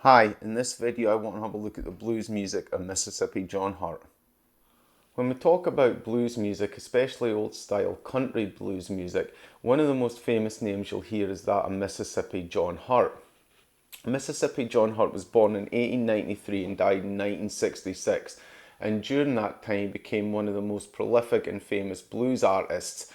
Hi, in this video I want to have a look at the blues music of Mississippi John Hart. When we talk about blues music, especially old style country blues music, one of the most famous names you'll hear is that of Mississippi John Hart. Mississippi John Hart was born in 1893 and died in 1966, and during that time became one of the most prolific and famous blues artists.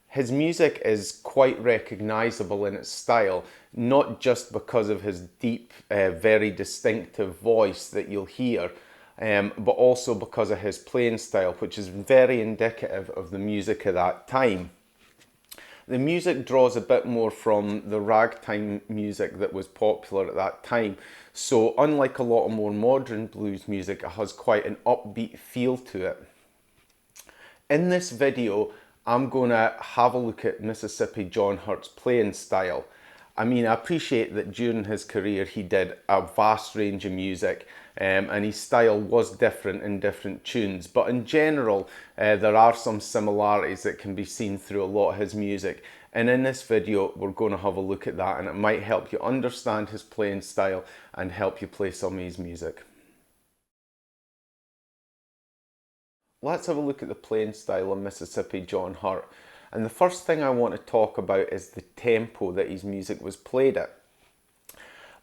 His music is quite recognisable in its style, not just because of his deep, very distinctive voice that you'll hear, but also because of his playing style, which is very indicative of the music of that time. The music draws a bit more from the ragtime music that was popular at that time. So unlike a lot of more modern blues music, it has quite an upbeat feel to it. In this video, I'm going to have a look at Mississippi John Hart's playing style. I mean, I appreciate that during his career he did a vast range of music, and his style was different in different tunes, but in general there are some similarities that can be seen through a lot of his music, and in this video we're going to have a look at that, and it might help you understand his playing style and help you play some of his music. Let's have a look at the playing style of Mississippi John Hart. And the first thing I want to talk about is the tempo that his music was played at.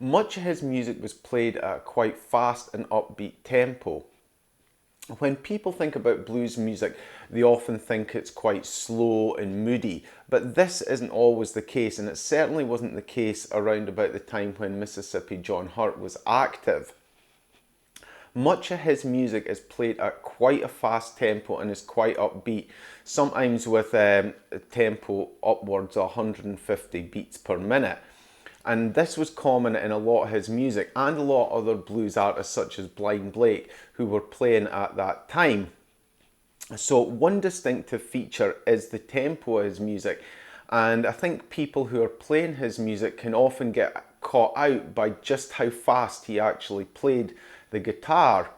Much of his music was played at a quite fast and upbeat tempo. When people think about blues music, they often think it's quite slow and moody, but this isn't always the case, and it certainly wasn't the case around about the time when Mississippi John Hart was active. Much of his music is played at quite a fast tempo and is quite upbeat, sometimes with a tempo upwards of 150 beats per minute. And this was common in a lot of his music and a lot of other blues artists such as Blind Blake who were playing at that time. So one distinctive feature is the tempo of his music, and I think people who are playing his music can often get caught out by just how fast he actually played the guitar.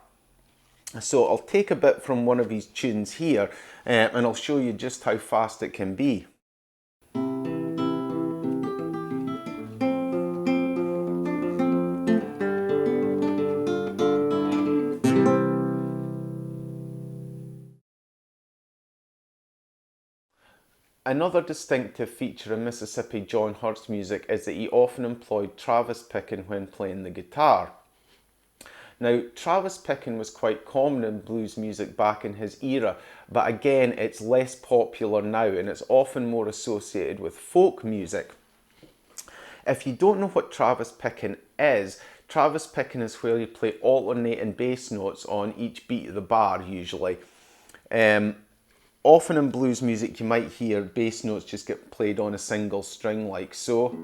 So I'll take a bit from one of his tunes here, and I'll show you just how fast it can be. Another distinctive feature of Mississippi John Hart's music is that he often employed Travis picking when playing the guitar. Now, Travis picking was quite common in blues music back in his era, but again, it's less popular now and it's often more associated with folk music. If you don't know what Travis picking is where you play alternating bass notes on each beat of the bar, usually. Often in blues music you might hear bass notes just get played on a single string like so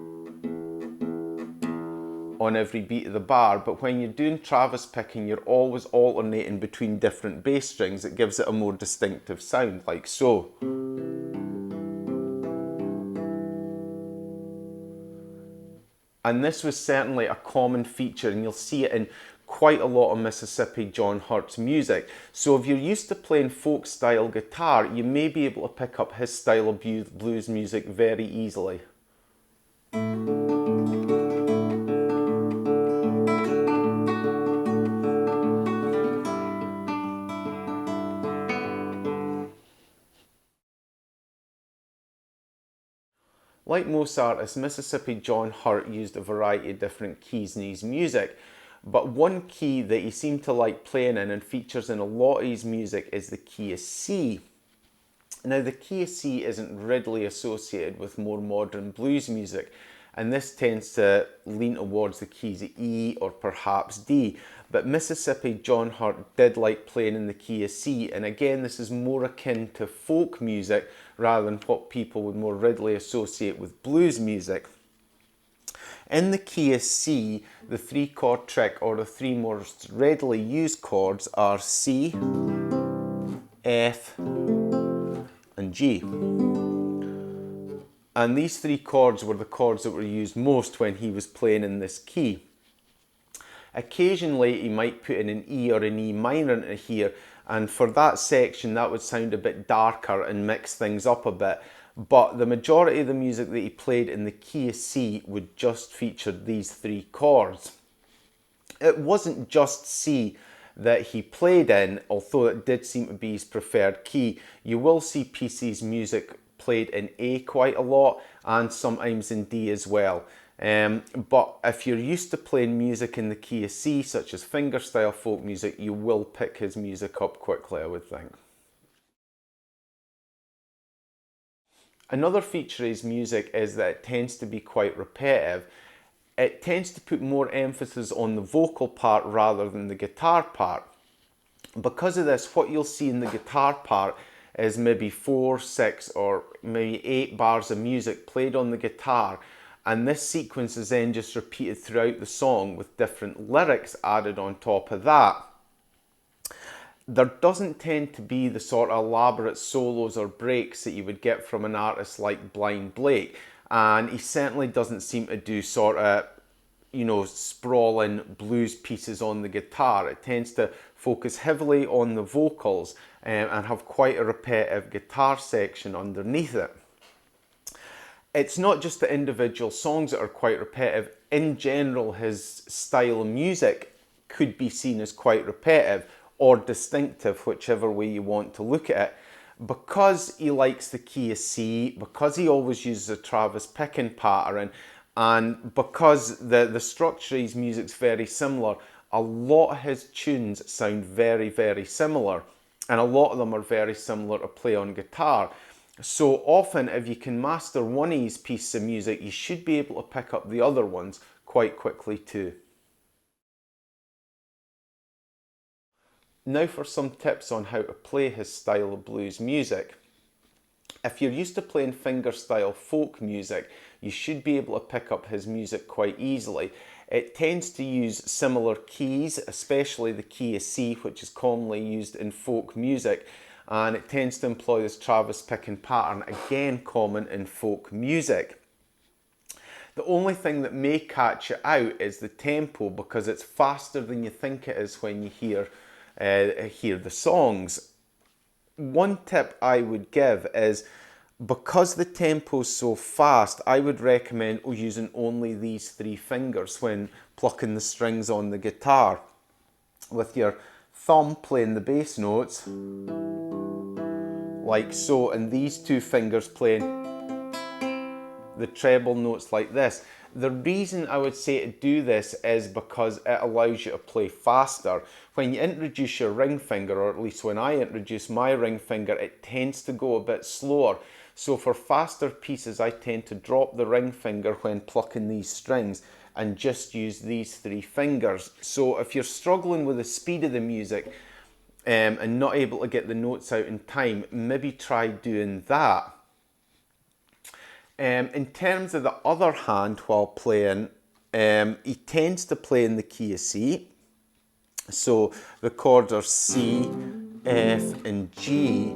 on every beat of the bar, but when you're doing Travis picking you're always alternating between different bass strings. It gives it a more distinctive sound like so. And this was certainly a common feature, and you'll see it in quite a lot of Mississippi John Hart's music. So if you're used to playing folk style guitar, you may be able to pick up his style of blues music very easily. Like most artists, Mississippi John Hart used a variety of different keys in his music, but one key that he seemed to like playing in and features in a lot of his music is the key of C. Now, the key of C isn't readily associated with more modern blues music, and this tends to lean towards the keys of E or perhaps D. But Mississippi John Hart did like playing in the key of C, and again, this is more akin to folk music rather than what people would more readily associate with blues music. In the key of C, the three chord trick, or the three most readily used chords, are C, F, and G. And these three chords were the chords that were used most when he was playing in this key. Occasionally he might put in an E or an E minor into here, and for that section that would sound a bit darker and mix things up a bit, but the majority of the music that he played in the key of C would just feature these three chords. It wasn't just C that he played in, although it did seem to be his preferred key. You will see PC's music played in A quite a lot, and sometimes in D as well. But if you're used to playing music in the key of C, such as fingerstyle folk music, you will pick his music up quickly, I would think. Another feature of his music is that it tends to be quite repetitive. It tends to put more emphasis on the vocal part rather than the guitar part. Because of this, what you'll see in the guitar part is maybe 4, 6 or maybe 8 bars of music played on the guitar, and this sequence is then just repeated throughout the song with different lyrics added on top of that. There doesn't tend to be the sort of elaborate solos or breaks that you would get from an artist like Blind Blake, and he certainly doesn't seem to do sort of, you know, sprawling blues pieces on the guitar. It tends to focus heavily on the vocals and have quite a repetitive guitar section underneath it. It's not just the individual songs that are quite repetitive. In general, his style of music could be seen as quite repetitive or distinctive, whichever way you want to look at it. Because he likes the key of C, because he always uses a Travis picking pattern, and because the structure of his music's very similar, a lot of his tunes sound very, very similar, and a lot of them are very similar to play on guitar. So often, if you can master one of his pieces of music, you should be able to pick up the other ones quite quickly too. Now for some tips on how to play his style of blues music. If you're used to playing fingerstyle folk music, you should be able to pick up his music quite easily. It tends to use similar keys, especially the key of C, which is commonly used in folk music, and it tends to employ this Travis picking pattern, again common in folk music. The only thing that may catch you out is the tempo, because it's faster than you think it is when you hear the songs. One tip I would give is, because the tempo's so fast, I would recommend using only these 3 fingers when plucking the strings on the guitar. With your thumb playing the bass notes, like so, and these 2 fingers playing the treble notes like this. The reason I would say to do this is because it allows you to play faster. When you introduce your ring finger, or at least when I introduce my ring finger, it tends to go a bit slower. So for faster pieces, I tend to drop the ring finger when plucking these strings and just use these 3 fingers. So if you're struggling with the speed of the music and not able to get the notes out in time, maybe try doing that. In terms of the other hand while playing, he tends to play in the key of C. So the chords are C, F and G.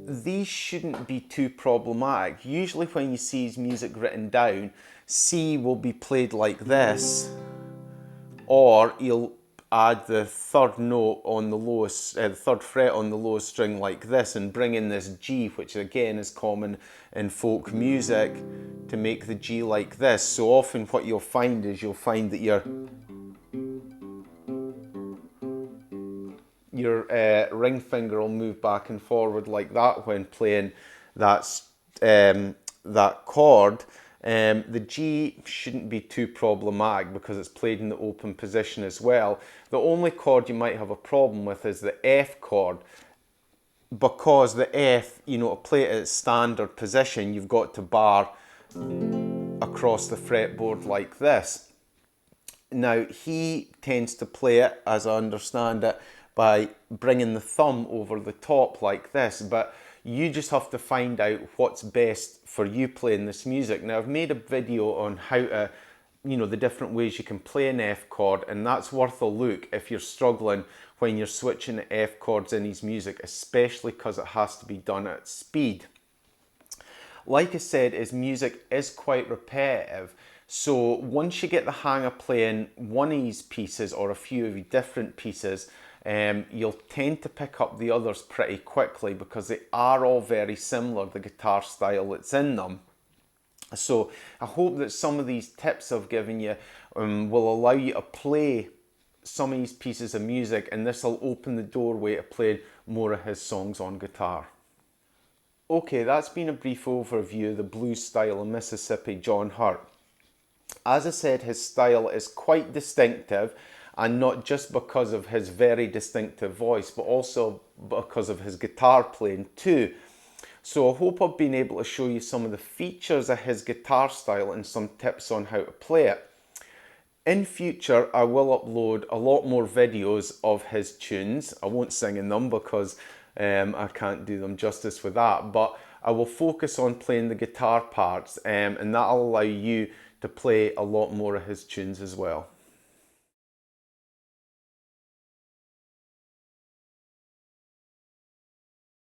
These shouldn't be too problematic. Usually when you see his music written down, C will be played like this, or he'll add the third note on the lowest, the third fret on the lowest string like this, and bring in this G, which again is common in folk music, to make the G like this. So often what you'll find is that your ring finger will move back and forward like that when playing that chord. The G shouldn't be too problematic because it's played in the open position as well. The only chord you might have a problem with is the F chord, because the F, to play it at its standard position, you've got to bar across the fretboard like this. Now, he tends to play it, as I understand it, by bringing the thumb over the top like this, but you just have to find out what's best for you playing this music. Now, I've made a video on how to, the different ways you can play an F chord, and that's worth a look if you're struggling when you're switching F chords in his music, especially because it has to be done at speed. Like I said, his music is quite repetitive. So once you get the hang of playing one of his pieces or a few of his different pieces, you'll tend to pick up the others pretty quickly because they are all very similar, the guitar style that's in them. So I hope that some of these tips I've given you will allow you to play some of these pieces of music, and this will open the doorway to playing more of his songs on guitar. Okay, that's been a brief overview of the blues style of Mississippi John Hurt. As I said, his style is quite distinctive, and not just because of his very distinctive voice, but also because of his guitar playing too. So I hope I've been able to show you some of the features of his guitar style and some tips on how to play it. In future, I will upload a lot more videos of his tunes. I won't sing in them because I can't do them justice with that, but I will focus on playing the guitar parts, and that'll allow you to play a lot more of his tunes as well.